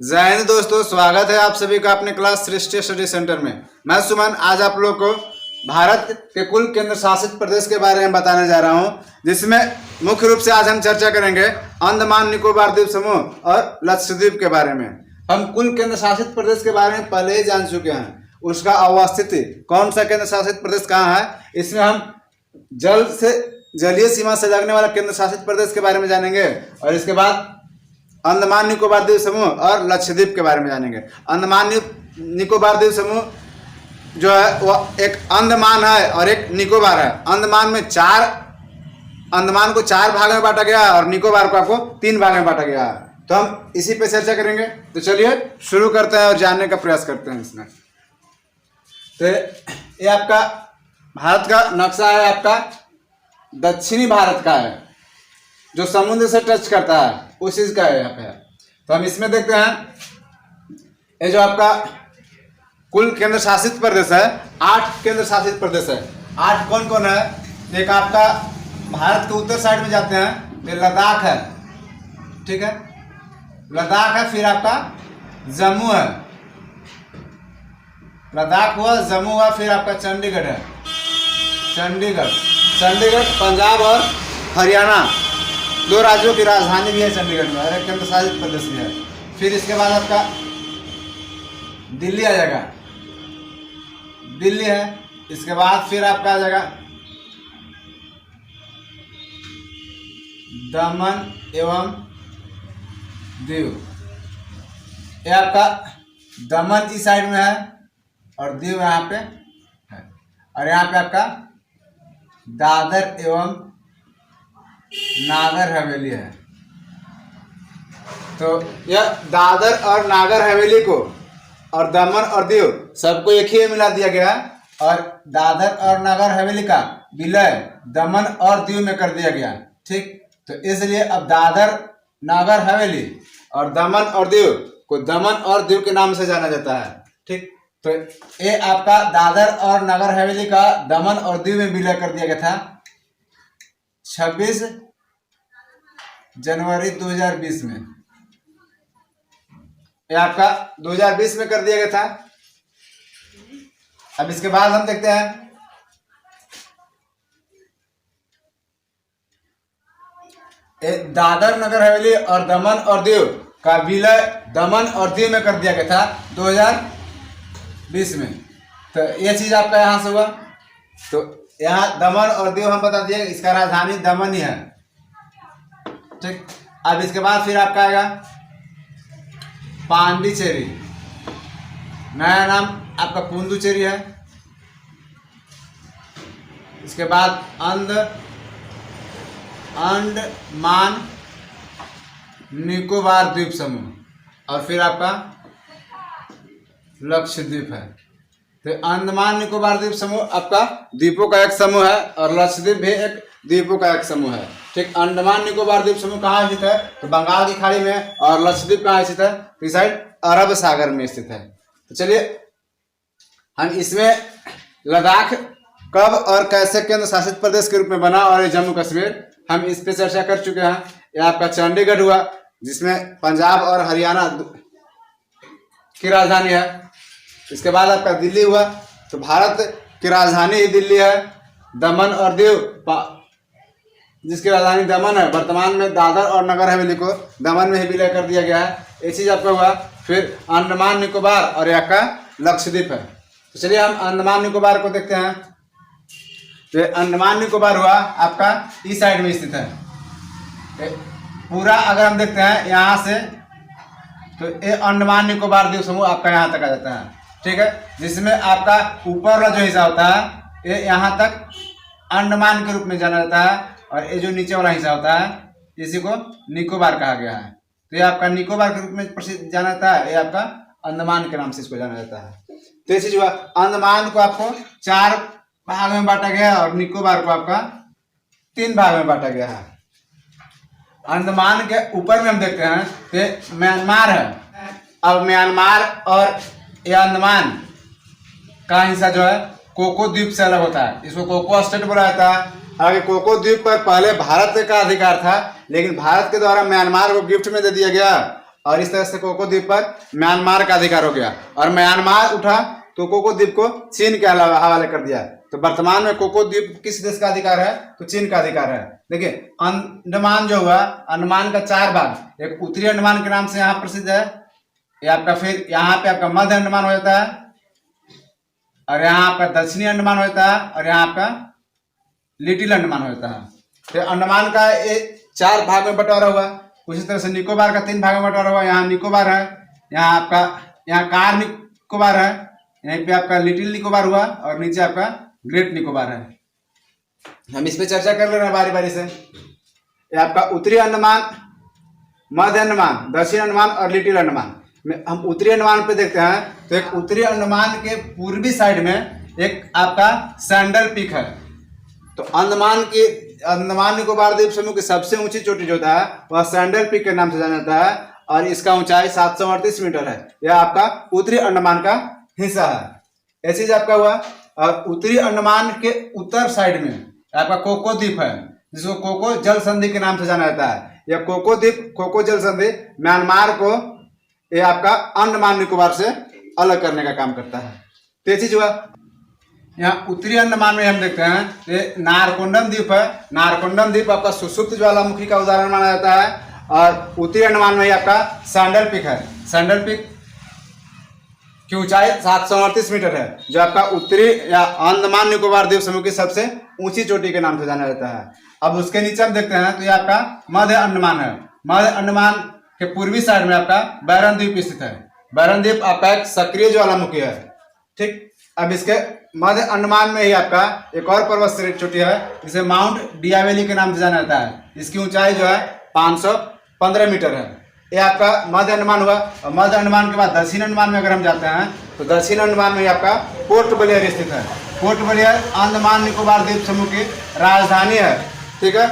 जय हिंद दोस्तों, स्वागत है आप सभी का अपने क्लास सृष्टि स्टडी सेंटर में। मैं सुमन आज आप लोग को भारत के कुल केंद्र शासित प्रदेश के बारे में बताने जा रहा हूं, जिसमें मुख्य रूप से आज हम चर्चा करेंगे अंडमान निकोबार द्वीप समूह और लक्षद्वीप के बारे में। हम कुल केंद्र शासित प्रदेश के बारे में पहले ही जान चुके हैं, उसका अवस्थिति कौन सा केंद्र शासित प्रदेश कहाँ है। इसमें हम जलीय सीमा से लगने वाला केंद्र शासित प्रदेश के बारे में जानेंगे और इसके बाद अंडमान निकोबार द्वीप समूह और लक्षद्वीप के बारे में जानेंगे। अंडमान निकोबार द्वीप समूह जो है वह एक अंडमान है और एक निकोबार है। अंडमान को चार भाग में बांटा गया है और निकोबार को आपको 3 भाग में बांटा गया है। तो हम इसी पे चर्चा करेंगे। तो चलिए शुरू करते हैं और जानने का प्रयास करते हैं इसमें। तो ये आपका भारत का नक्शा है, आपका दक्षिणी भारत का है जो समुद्र से टच करता है, उस चीज का है यहाँ पे। तो हम इसमें देखते हैं, ये जो आपका कुल केंद्र शासित प्रदेश है, 8 केंद्र शासित प्रदेश है। 8 कौन कौन है? एक आपका भारत के उत्तर साइड में जाते हैं, ये लद्दाख है, ठीक है, लद्दाख है। फिर आपका जम्मू है, लद्दाख हुआ, जम्मू हुआ, फिर आपका चंडीगढ़ है, चंडीगढ़ पंजाब और हरियाणा 2 राज्यों की राजधानी भी है चंडीगढ़ में और एक केंद्र शासित प्रदेश भी है। फिर इसके बाद आपका दिल्ली आ जाएगा, दिल्ली है। इसके बाद फिर आपका आ जाएगा दमन एवं दीव। ये आपका दमन इस साइड में है और दीव यहाँ पे है। और यहाँ पे आपका दादर एवं नागर हवेली है। तो यह दादर और नागर हवेली को और दमन और दीव सबको एक ही में मिला दिया गया और दादर और नागर हवेली का विलय दमन और दीव में कर दिया गया, ठीक। तो इसलिए अब दादर नागर हवेली और दमन और दीव को दमन और दीव के नाम से जाना जाता है, ठीक। तो ये आपका दादर और नागर हवेली का दमन और दीव में विलय कर दिया गया था 26 जनवरी 2020 में। ये आपका 2020 में कर दिया गया था। अब इसके बाद हम देखते हैं, दादर नगर हवेली और दमन और दीव का विलय दमन और दीव में कर दिया गया था 2020 में। तो ये चीज आपका यहां से हुआ। तो यहाँ दमन और दीव हम बता दिए, इसका राजधानी दमन ही है, ठीक। अब इसके बाद फिर आपका आएगा पांडिचेरी, नया नाम आपका पुडुचेरी है। इसके बाद अंडमान निकोबार द्वीप समूह और फिर आपका लक्षद्वीप है। तो अंडमान निकोबार द्वीप समूह आपका द्वीपों का एक समूह है और लक्षद्वीप भी एक द्वीपों का एक समूह है, ठीक। अंडमान निकोबार द्वीप समूह कहाँ स्थित है? तो बंगाल की खाड़ी में। और लक्षद्वीप कहाँ स्थित है? तो इस साइड अरब सागर में स्थित है। तो चलिए हम इसमें लद्दाख कब और कैसे केंद्र शासित प्रदेश के रूप में बना और ये जम्मू कश्मीर, हम इस पे चर्चा कर चुके हैं। ये आपका चंडीगढ़ हुआ जिसमें पंजाब और हरियाणा की राजधानी है। इसके बाद आपका दिल्ली हुआ, तो भारत की राजधानी ही दिल्ली है। दमन और दीव जिसकी राजधानी दमन है, वर्तमान में दादर और नगर हवेली को दमन में ही विलय कर दिया गया है। ये चीज आपका हुआ। फिर अंडमान निकोबार और यहाँ का लक्षद्वीप है। तो चलिए हम अंडमान निकोबार को देखते हैं। तो अंडमान निकोबार हुआ आपका इस साइड में स्थित है पूरा। अगर हम देखते हैं यहाँ से, तो ये अंडमान निकोबार द्वीप समूह आपका यहाँ तक आ जाता है, ठीक है। जिसमें आपका ऊपर वाला जो हिस्सा होता है ये यहाँ तक अंडमान के रूप में जाना जाता है और ये जो नीचे वाला हिस्सा होता है इसी को निकोबार कहा गया है। तो ये आपका निकोबार के रूप में प्रसिद्ध जाना जाता है, ये आपका अंडमान के नाम से इसको जाना जाता है। तो ये चीज हुआ। अंडमान को आपको 4 भाग में बांटा गया और निकोबार को आपका 3 भाग में बांटा गया है। अंडमान के ऊपर में हम देखते हैं कि म्यांमार है। अब म्यांमार और ये अंडमान का हिस्सा जो है कोको द्वीप से अलग होता है, इसको कोको स्टेट बोला जाता है। हालांकि कोको द्वीप पर पहले भारत का अधिकार था, लेकिन भारत के द्वारा म्यांमार को गिफ्ट में दे दिया गया और इस तरह से कोको द्वीप पर म्यांमार का अधिकार हो गया, और म्यांमार उठा तो कोको द्वीप को चीन के हवाले कर दिया। तो वर्तमान में कोको द्वीप किस देश का अधिकार है? तो चीन का अधिकार है। देखिए अंडमान जो हुआ, अंडमान का 4 भाग, एक उत्तरी अंडमान के नाम से यहाँ प्रसिद्ध है, ये आपका, फिर यहाँ पे आपका मध्य अंडमान हो जाता है, और यहाँ आपका दक्षिणी अंडमान हो जाता है, और यहाँ आपका लिटिल अंडमान हो जाता है। तो अंडमान का ये 4 भाग में बंटवारा हुआ। उसी तरह से निकोबार का 3 भाग में बंटवारा हुआ। यहाँ निकोबार है, यहाँ आपका, यहाँ कार निकोबार है, यहीं पे आपका लिटिल निकोबार हुआ, और नीचे आपका ग्रेट निकोबार है। हम इस पे चर्चा कर ले रहे हैं बारी बारी से। ये आपका उत्तरी अंडमान, मध्य अंडमान, दक्षिण अंडमान और लिटिल अंडमान में हम उत्तरी अंडमान पे देखते हैं। तो एक उत्तरी अंडमान के पूर्वी साइड में एक आपका सैंडल पीक है। तो अंडमान निकोबार द्वीप समूह की सबसे ऊंची चोटी जो होता है वह सैंडल पीक के नाम से जाना जाता है, और इसका ऊंचाई 738 मीटर है। यह आपका उत्तरी अंडमान का हिस्सा है। ये चीज आपका हुआ। और उत्तरी अंडमान के उत्तर साइड में आपका कोको द्वीप है, जिसको कोको जल संधि के नाम से जाना जाता है। यह कोको द्वीप, कोको जल संधि म्यांमार को ये आपका अंडमान निकोबार से अलग करने का काम करता है। तो ये चीज हुआ। यहाँ उत्तरी अंडमान में हम देखते हैं ये नारकोंडम द्वीप है। नारकोंडम द्वीप आपका सुषुप्त ज्वालामुखी का उदाहरण माना जाता है। और उत्तरी अंडमान में ही आपका सैंडल पीक है। सैंडल पीक की ऊंचाई 738 मीटर है, जो आपका उत्तरी या अंडमान निकोबार द्वीप समूह की सबसे ऊंची चोटी के नाम से जाना जाता है। अब उसके नीचे हम देखते हैं तो ये आपका मध्य अंडमान है। मध्य अंडमान के पूर्वी साइड में आपका बैरन द्वीप स्थित है। बैरन द्वीप आपका एक सक्रिय ज्वालामुखी है। ठीक, अब इसके मध्य अंडमान में ही आपका एक और पर्वत श्रेणी चोटी है, जिसे माउंट डियावेली के नाम से जाना जाता है। इसकी ऊंचाई जो है 515 मीटर है। ये आपका मध्य अंडमान हुआ। और मध्य अंडमान के बाद दक्षिण अंडमान में अगर हम जाते हैं तो दक्षिण अंडमान में आपका पोर्ट ब्लेयर स्थित है। पोर्ट ब्लेयर अंडमान निकोबार द्वीप समूह की राजधानी है। ठीक है,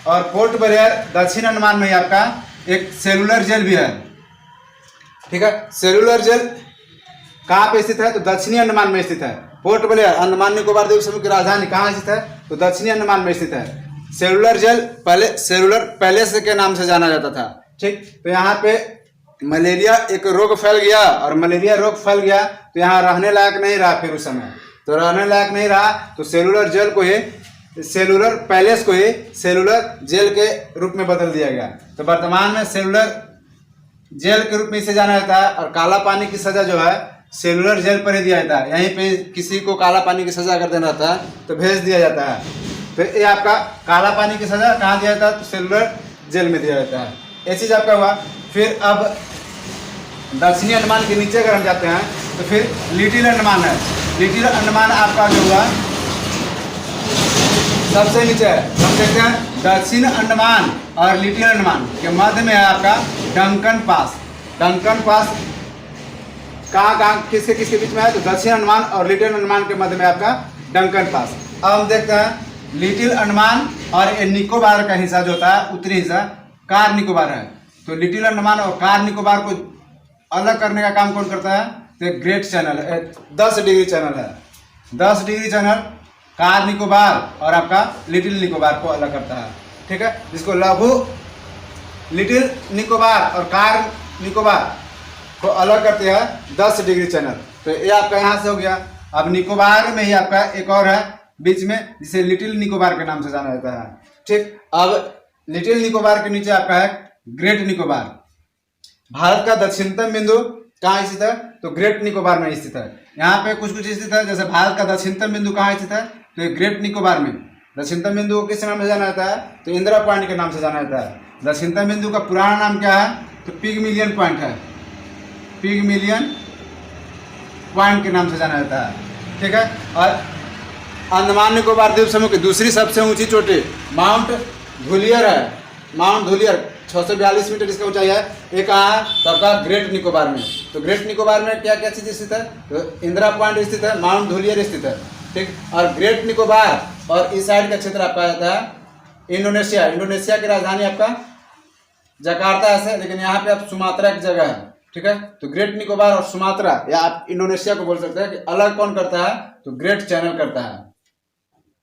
और पोर्ट ब्लेयर दक्षिण अंडमान में ही आपका एक सेलुलर जेल भी है। ठीक है, सेलुलर जेल कहाँ पे स्थित है? तो दक्षिणी अंडमान में स्थित है। पोर्ट ब्लेयर अंडमान निकोबार द्वीप समूह की राजधानी कहाँ स्थित है? तो दक्षिणी अंडमान में स्थित है। सेलुलर जेल पहले सेलुलर पैलेस के नाम से जाना जाता था। ठीक, तो यहाँ पे मलेरिया एक रोग फैल गया, और मलेरिया रोग फैल गया तो यहाँ रहने लायक नहीं रहा। फिर उस समय तो रहने लायक नहीं रहा, तो सेलुलर जेल को ही, सेलुलर पैलेस को ही सेलुलर जेल के रूप में बदल दिया गया। तो वर्तमान में सेलुलर जेल के रूप में इसे जाना जाता है। और काला पानी की सजा जो है सेलुलर जेल पर ही दिया जाता है। यहीं पे किसी को काला पानी की सजा कर देना रहता है तो भेज दिया जाता है। तो ये आपका काला पानी की सजा कहाँ दिया जाता है? तो सेलुलर जेल में दिया जाता है। ये चीज आपका हुआ। फिर अब दक्षिणी अंडमान के नीचे अगर हम जाते हैं तो फिर लिटिल अंडमान है। लिटिल अंडमान आपका जो हुआ सबसे नीचे है। हम देखते हैं दक्षिण अंडमान और लिटिल अंडमान के मध्य में है आपका डंकन पास। डंकन पास कहाँ किसके किसके बीच में है? तो दक्षिण अंडमान और लिटिल अंडमान के मध्य में आपका डंकन पास। अब हम देखते हैं लिटिल अंडमान और ये निकोबार का हिस्सा जो होता है, उत्तरी हिस्सा कार निकोबार है। तो लिटिल अंडमान और कार निकोबार को अलग करने का काम कौन करता है? तो एक ग्रेट चैनल है, 10 डिग्री चैनल है। 10 डिग्री चैनल कार निकोबार और आपका लिटिल निकोबार को अलग करता है। ठीक है, जिसको लघु लिटिल निकोबार और कार निकोबार को अलग करते हैं 10 डिग्री चैनल। तो ये आपका यहाँ से हो गया। अब निकोबार में ही आपका एक और है बीच में, जिसे लिटिल निकोबार के नाम से जाना जाता है। ठीक, अब लिटिल निकोबार के नीचे आपका है ग्रेट निकोबार। भारत का दक्षिणतम बिंदु कहाँ स्थित है? तो ग्रेट निकोबार में स्थित है। यहाँ पे कुछ कुछ स्थित है, जैसे भारत का दक्षिणतम बिंदु कहाँ स्थित है? तो ग्रेट निकोबार में। दक्षिणतम बिंदु को किस नाम से जाना जाता है? तो इंदिरा पॉइंट के नाम से जाना जाता है। दक्षिणतम बिंदु का पुराना नाम क्या है? तो पिगमिलियन पॉइंट है। पिगमिलियन पॉइंट के नाम से जाना जाता है। ठीक है, और अंडमान निकोबार द्वीप समूह की दूसरी सबसे ऊंची चोटी माउंट धुलियर है। माउंट धुलियर 642 मीटर इसका ऊंचाई है। ये कहाँ है? तो आपका ग्रेट निकोबार में। तो ग्रेट निकोबार में क्या क्या चीज स्थित है? तो इंदिरा पॉइंट स्थित है, माउंट धुलियर स्थित है। ठीक, और ग्रेट निकोबार और इस साइड का क्षेत्र आपका आता है इंडोनेशिया। इंडोनेशिया की राजधानी आपका जकार्ता है, लेकिन यहाँ पे आप सुमात्रा की जगह है। ठीक है, तो ग्रेट निकोबार और सुमात्रा या आप इंडोनेशिया को बोल सकते हैं कि अलग कौन करता है? तो ग्रेट चैनल करता है।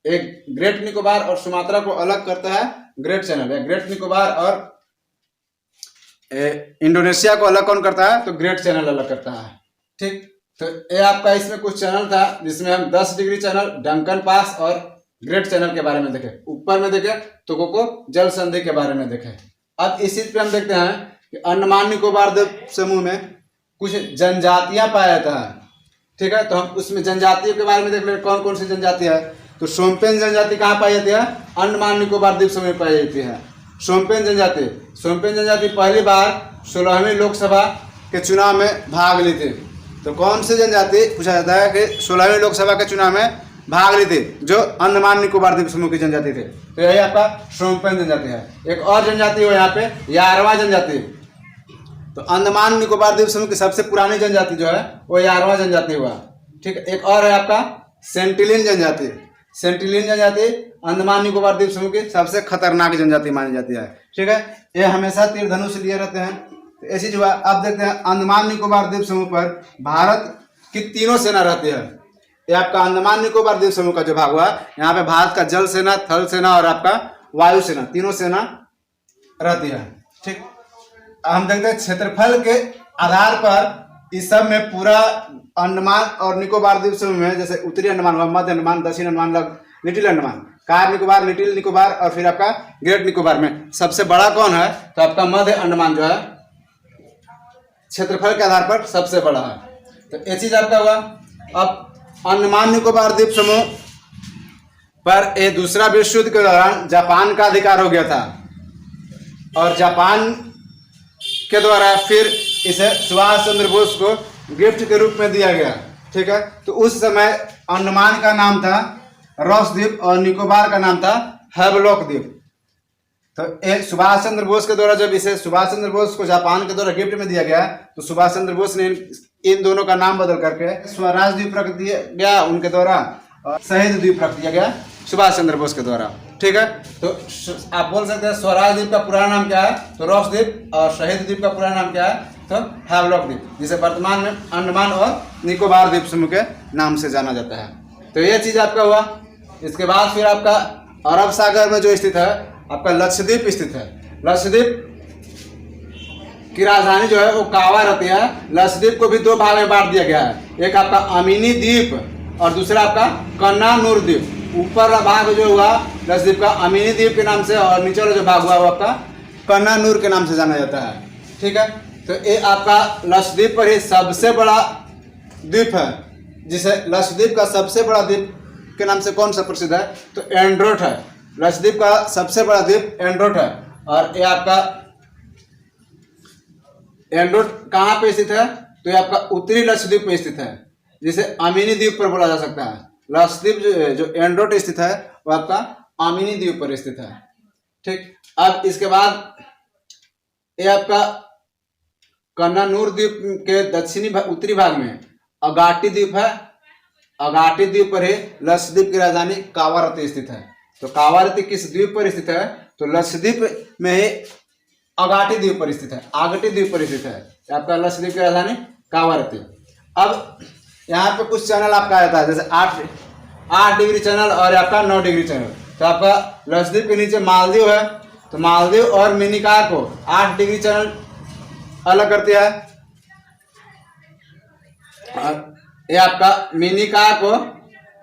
एक ग्रेट निकोबार और सुमात्रा को अलग करता है ग्रेट चैनल। या ग्रेट निकोबार और इंडोनेशिया को अलग कौन करता है? तो ग्रेट चैनल अलग करता है। ठीक, तो ये आपका इसमें कुछ चैनल था जिसमें हम 10 डिग्री चैनल, डंकन पास और ग्रेट चैनल के बारे में देखे। ऊपर में देखे तो कोको जल संधि के बारे में देखे। अब इसी पे हम देखते हैं कि अंडमान निकोबार द्वीप समूह में कुछ जनजातियां पाया जाता है। ठीक है, तो हम उसमें जनजातियों के बारे में देख ले, कौन कौन सी जनजातियां है। तो शोम्पेन जनजाति कहाँ पाई जाती है? अंडमान निकोबार द्वीप समूह में पाई जाती है। शोम्पेन जनजाति पहली बार 16वीं लोकसभा के चुनाव में भाग ली थी। तो कौन सी जनजाति पूछा जाता है कि 16वीं लोकसभा के चुनाव में भाग ली थी, जो अंडमान निकोबार द्वीप समूह की जनजाति थे। तो यही आपका शोम्पेन जनजाति है। एक और जनजाति हो यहाँ पे यारवा जनजाति। तो अंडमान निकोबार द्वीप समूह की सबसे पुरानी जनजाति जो है वो यारवा जनजाति हुआ। ठीक है, एक और है आपका सेंटिलिन जनजाति। सेंटिलिन जनजाति अंडमान निकोबार द्वीप समूह की सबसे खतरनाक जनजाति मानी जाती है। ठीक है, ये हमेशा तीर धनुष लिए रहते हैं। तो ऐसी जो है, अब देखते हैं अंडमान निकोबार द्वीप समूह पर भारत की तीनों सेना रहती है। ये आपका अंडमान निकोबार द्वीप समूह का जो भाग हुआ, यहाँ पे भारत का जल सेना, थल सेना और आपका वायु सेना, तीनों सेना रहती है। ठीक, हम देखते हैं क्षेत्रफल के आधार पर इस सब में पूरा अंडमान और निकोबार द्वीप समूह में, जैसे उत्तरी अंडमान हुआ, मध्य अंडमान, दक्षिण Andaman, little Andaman, car Nicobar, little Nicobar और फिर आपका ग्रेट निकोबार में सबसे बड़ा कौन है? तो आपका मध्य अंडमान जो है क्षेत्रफल के आधार पर सबसे बड़ा है। तो ये चीज आपका हुआ। अब अंडमान निकोबार द्वीप समूह पर ये दूसरा विश्व युद्ध के दौरान जापान का अधिकार हो गया था और जापान के द्वारा फिर इसे सुभाष चंद्र बोस को गिफ्ट के रूप में दिया गया। ठीक है, तो उस समय अंडमान का नाम था रॉस द्वीप और निकोबार का नाम था हैवलॉक द्वीप। तो एक सुभाष चंद्र बोस के द्वारा जब इसे सुभाष चंद्र बोस को जापान के द्वारा गिफ्ट में दिया गया, तो सुभाष चंद्र बोस ने इन दोनों का नाम बदल करके स्वराज द्वीप रख दिया गया उनके द्वारा, और शहीद द्वीप रख दिया गया सुभाष चंद्र बोस के द्वारा। ठीक है, तो आप बोल सकते हैं स्वराज द्वीप का पुराना नाम क्या है? तो रॉस द्वीप, और शहीद द्वीप का पुराना नाम क्या है? तो हैवलॉक द्वीप, जिसे वर्तमान में अंडमान और निकोबार द्वीप समूह के नाम से जाना जाता है। तो ये चीज आपका हुआ। इसके बाद फिर आपका अरब सागर में जो स्थित है आपका लक्षद्वीप स्थित है। लक्षद्वीप की राजधानी जो है वो कावा रहती है। लक्षद्वीप को भी दो भाग में बांट दिया गया है, एक आपका अमीनी द्वीप और दूसरा आपका कन्नानूर द्वीप। ऊपर वाला भाग जो हुआ लक्षद्वीप का अमीनी द्वीप के नाम से, और नीचे वाला जो भाग हुआ वो आपका कन्नानूर के नाम से जाना जाता है। ठीक है, तो ये आपका लक्षद्वीप पर ही सबसे बड़ा द्वीप है, जिसे लक्षद्वीप का सबसे बड़ा द्वीप के नाम से कौन सा प्रसिद्ध है? तो एंड्रोट है। लक्षद्वीप का सबसे बड़ा द्वीप एंड्रोट है। और ये आपका एंड्रोट कहाँ पे स्थित है? तो ये आपका उत्तरी लक्षद्वीप में स्थित है, जिसे अमीनी द्वीप पर बोला जा सकता है। लक्षद्वीप जो एंड्रोट स्थित है वो आपका अमीनी द्वीप पर स्थित है। ठीक, अब इसके बाद ये आपका कन्नानूर द्वीप के दक्षिणी उत्तरी भाग में अगाटी द्वीप है। अगाटी द्वीप पर ही लक्षद्वीप की राजधानी कावारती स्थित है। तो कावारती किस द्वीप पर स्थित है? तो लक्षद्वीप में ही अगाटी द्वीप पर स्थित है, आगटी द्वीप पर स्थित है आपका लक्षद्वीप की राजधानी कावारती। अब यहाँ पे कुछ चैनल आपका आता है, जैसे 8 डिग्री चैनल और आपका 9 डिग्री चैनल। तो आपका लक्षद्वीप के नीचे मालदीव है, तो मालदीव और मिनिकॉय को 8 डिग्री चैनल अलग करती है। ये आपका मिनिकॉय को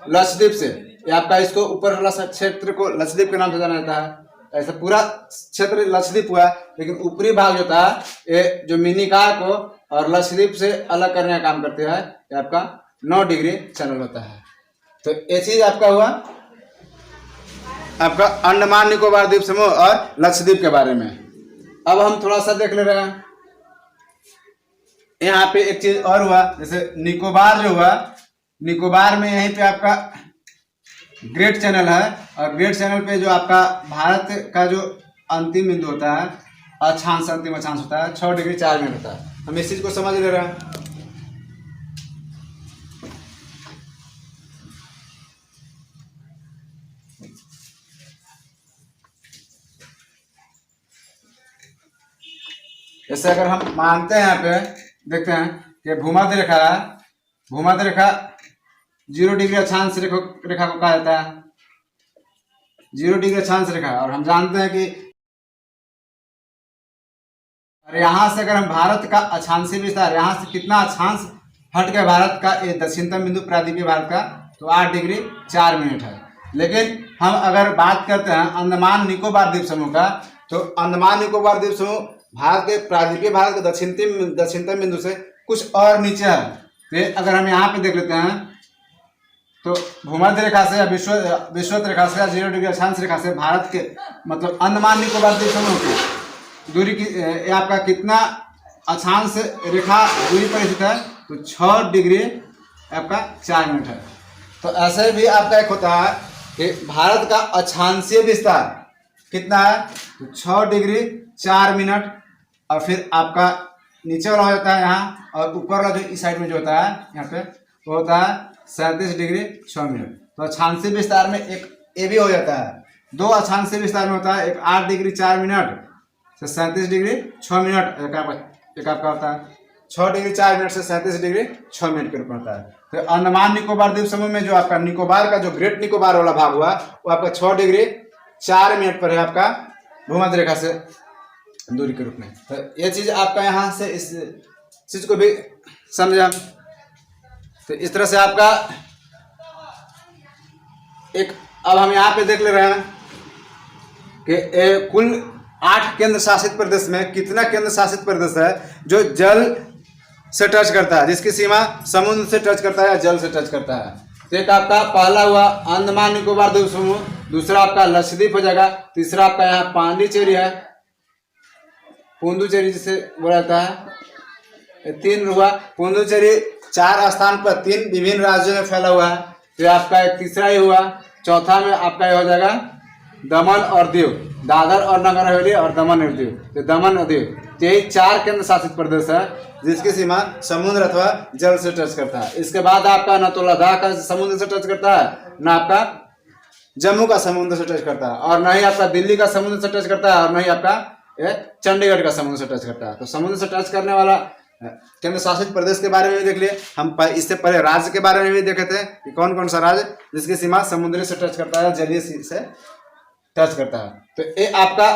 लक्षद्वीप से, ये आपका इसको ऊपर क्षेत्र को लक्षद्वीप के नाम से जाना जाता है। ऐसा पूरा क्षेत्र लक्षद्वीप हुआ, लेकिन ऊपरी भाग जो था ये जो मिनिकॉय को और लक्षद्वीप से अलग करने का काम करते हैं, ये आपका 9 डिग्री चैनल होता है। तो ये चीज आपका हुआ आपका अंडमान निकोबार द्वीप समूह और लक्षद्वीप के बारे में। अब हम थोड़ा सा देख ले रहे हैं, यहाँ पे एक चीज और हुआ, जैसे निकोबार जो हुआ, निकोबार में यहीं पे आपका ग्रेट चैनल है, और ग्रेट चैनल पे जो आपका भारत का जो अंतिम बिंदु होता है, अक्षांश, अंतिम अक्षांश होता है 6 डिग्री 4 मिनट होता है। हम इस चीज को समझ ले रहे हैं। जैसे अगर हम मानते हैं, यहाँ पे देखते हैं कि भूमध्य रेखा है, भूमध्य रेखा 0 डिग्री अक्षांश रेखा को कहा जाता है, 0 डिग्री अक्षांश रेखा। और हम जानते हैं कि और यहाँ से अगर हम भारत का अक्षांशीय विस्तार, यहाँ से कितना अक्षांश हट गया भारत का, ये दक्षिणतम बिंदु प्रायद्वीपीय भारत का, तो 8 डिग्री 4 मिनट है। लेकिन हम अगर बात करते हैं अंडमान निकोबार द्वीप समूह का, तो अंडमान निकोबार द्वीप समूह भारत के प्रायद्वीपीय भारत के दक्षिणतम बिंदु से कुछ और नीचे है। तो अगर हम यहाँ पे देख लेते हैं तो भूमध्य रेखा से या विषुवत रेखा से या 0 डिग्री अक्षांश रेखा से भारत के मतलब अंडमान निकोबार द्वीप समूह की दूरी की ये आपका कितना अक्षांश रेखा दूरी पर स्थित है, तो 6 डिग्री आपका 4 मिनट है। तो ऐसे भी आपका एक होता है कि भारत का अक्षांशीय विस्तार कितना है, तो 6 डिग्री 4 मिनट, और फिर आपका नीचे वाला हो जाता है यहाँ, और ऊपर वाला जो इस साइड में जो होता है यहाँ पे वो होता है 37 डिग्री 6 मिनट। तो अक्षांशीय विस्तार में एक ये भी हो जाता है, 2 अक्षांशीय विस्तार में होता है, एक 8 डिग्री 4 मिनट से 37 डिग्री 6 मिनट, एक आपका होता है 6 डिग्री 4 मिनट से 37 डिग्री 6 मिनट के रूप में होता है। तो अंडमान निकोबार द्वीप समूह में जो आपका निकोबार का जो ग्रेट निकोबार वाला भाग हुआ वो आपका 6 डिग्री 4 मिनट पर है आपका भूमध्य रेखा से दूरी के रूप में। तो ये चीज आपका यहाँ से इस चीज को भी समझा। तो इस तरह से आपका एक अब हम यहाँ पे देख ले रहे हैं कि कुल 8 केंद्र शासित प्रदेश में कितना केंद्र शासित प्रदेश है जो जल से टच करता है, जिसकी सीमा समुद्र से टच करता है या जल से टच करता है। तो एक आपका पहला हुआ अंडमान निकोबार द्वीप समूह, दूसरा आपका लक्षद्वीप हो जाएगा, तीसरा आपका यहाँ पांडिचेरी है, पुडुचेरी जिसे बोला जाता है, 3 हुआ पुडुचेरी 4 स्थान पर 3 विभिन्न राज्यों में फैला हुआ है। तो आपका एक तीसरा ही हुआ, चौथा में आपका ये हो जाएगा दमन और दीव, दादर और नगर हवेली और दमन और दीव। तो दमन और दीव यही 4 केंद्र शासित प्रदेश है जिसकी सीमा समुद्र अथवा जल से टच करता है। इसके बाद आपका न तो लद्दाख का समुद्र से टच करता है, न आपका जम्मू का समुद्र से टच करता है, और न ही आपका दिल्ली का समुद्र से टच करता है, और न ही आपका चंडीगढ़ का समुद्र से टच करता है। तो समुद्र से टच करने वाला केंद्र शासित प्रदेश के बारे में भी देख लिए हम। इससे पहले राज्य के बारे में भी देखे थे कि कौन कौन सा राज्य जिसकी सीमा समुद्र से टच करता है, जलीय से टच करता है। तो ये आपका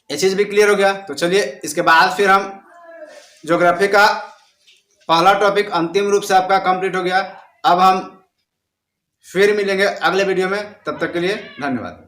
ये चीज भी क्लियर हो गया। तो चलिए इसके बाद फिर हम ज्योग्राफी का पहला टॉपिक अंतिम रूप से आपका कंप्लीट हो गया। अब हम फिर मिलेंगे अगले वीडियो में, तब तक के लिए धन्यवाद।